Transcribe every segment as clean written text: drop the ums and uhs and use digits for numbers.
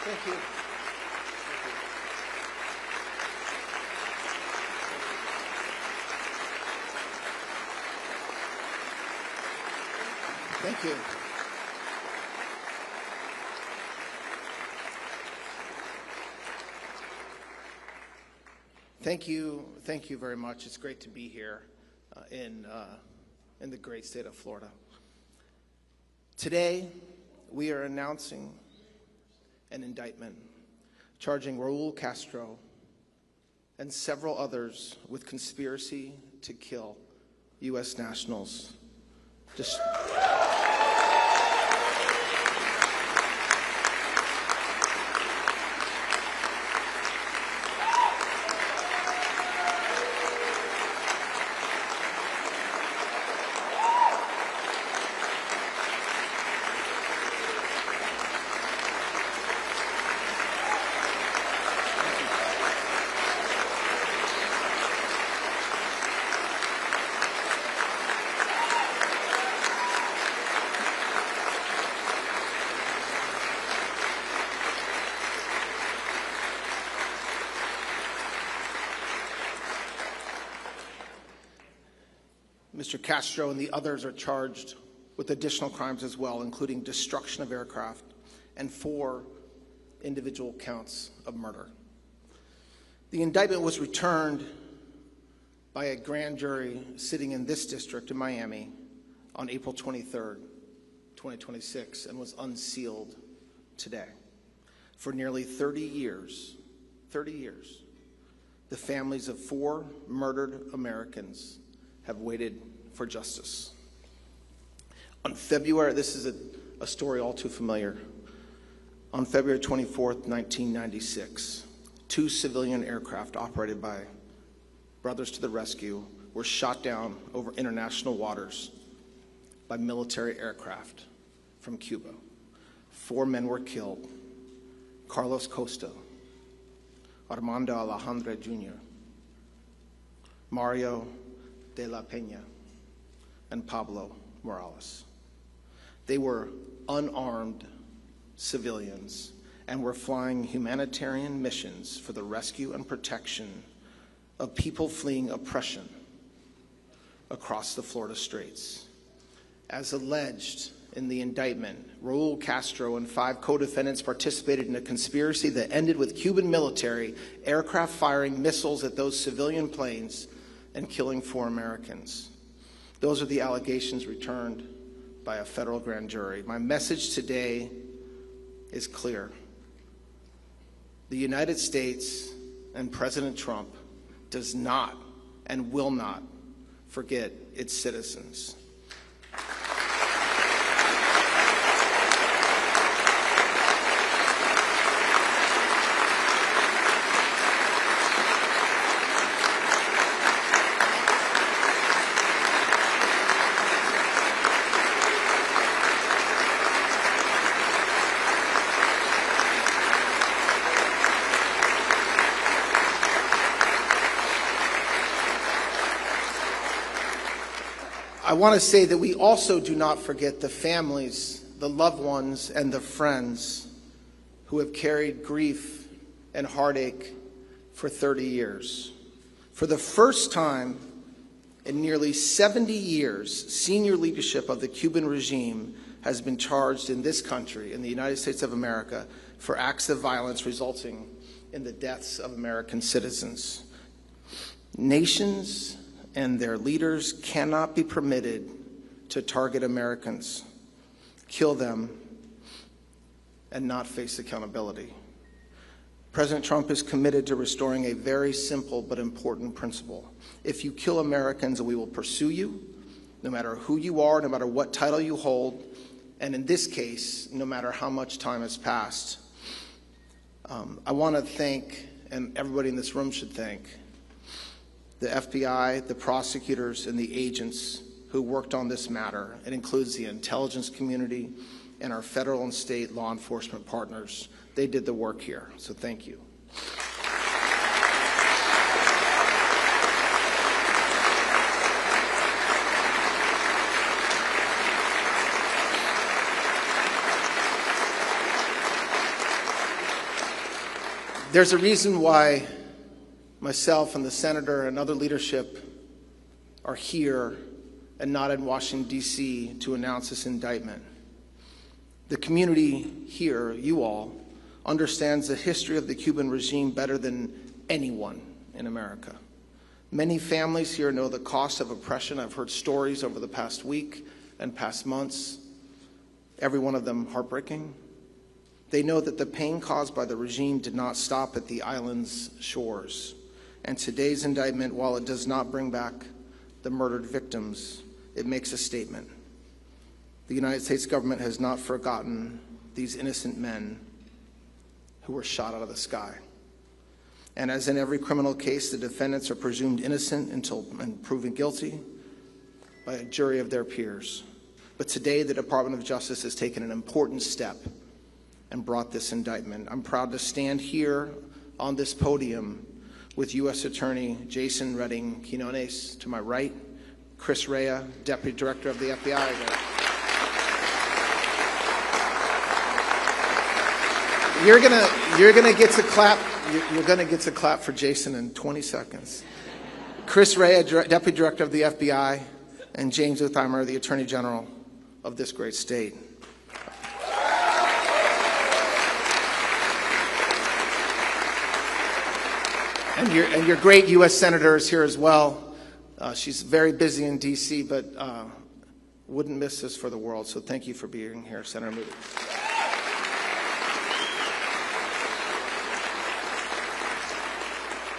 Thank you. Thank you. Thank you. Thank you very much. It's great to be here in the great state of Florida. Today, we are announcing an indictment charging Raul Castro and several others with conspiracy to kill U.S. nationals. Mr. Castro and the others are charged with additional crimes as well, including destruction of aircraft and 4 individual counts of murder. The indictment was returned by a grand jury sitting in this district in Miami on April 23rd, 2026, and was unsealed today. For nearly 30 years, the families of 4 murdered Americans have waited for justice. On February, this is a story all too familiar. On February 24th, 1996, 2 civilian aircraft operated by Brothers to the Rescue were shot down over international waters by military aircraft from Cuba. 4 men were killed: Carlos Costa, Armando Alejandro Jr., Mario de la Peña, and Pablo Morales. They were unarmed civilians and were flying humanitarian missions for the rescue and protection of people fleeing oppression across the Florida Straits. As alleged in the indictment, Raul Castro and 5 co-defendants participated in a conspiracy that ended with Cuban military aircraft firing missiles at those civilian planes and killing 4 Americans. Those are the allegations returned by a federal grand jury. My message today is clear. The United States and President Trump does not and will not forget its citizens. I want to say that we also do not forget the families, the loved ones, and the friends who have carried grief and heartache for 30 years. For the first time in nearly 70 years, senior leadership of the Cuban regime has been charged in this country, in the United States of America, for acts of violence resulting in the deaths of American citizens. Nations and their leaders cannot be permitted to target Americans, kill them, and not face accountability. President Trump is committed to restoring a very simple but important principle. If you kill Americans, we will pursue you, no matter who you are, no matter what title you hold, and in this case, no matter how much time has passed. I want to thank, and everybody in this room should thank, the FBI, the prosecutors, and the agents who worked on this matter. It includes the intelligence community and our federal and state law enforcement partners. They did the work here, so thank you. There's a reason why myself and the senator and other leadership are here and not in Washington, D.C. to announce this indictment. The community here, you all, understands the history of the Cuban regime better than anyone in America. Many families here know the cost of oppression. I've heard stories over the past week and past months, every one of them heartbreaking. They know that the pain caused by the regime did not stop at the island's shores. And today's indictment, while it does not bring back the murdered victims, it makes a statement. The United States government has not forgotten these innocent men who were shot out of the sky. And as in every criminal case, the defendants are presumed innocent until proven guilty by a jury of their peers. But today, the Department of Justice has taken an important step and brought this indictment. I'm proud to stand here on this podium with U.S. Attorney Jason Redding Quinones to my right, Chris Rea, Deputy Director of the FBI. You're gonna get to clap. You're gonna get to clap for Jason in 20 seconds. Chris Rea, Deputy Director of the FBI, and James Utheimer, the Attorney General of this great state. And your great U.S. Senator is here as well. She's very busy in D.C., but wouldn't miss this for the world. So thank you for being here, Senator Moody.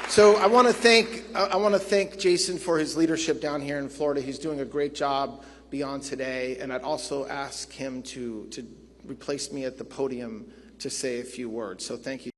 So I want to thank Jason for his leadership down here in Florida. He's doing a great job beyond today, and I'd also ask him to replace me at the podium to say a few words. So thank you.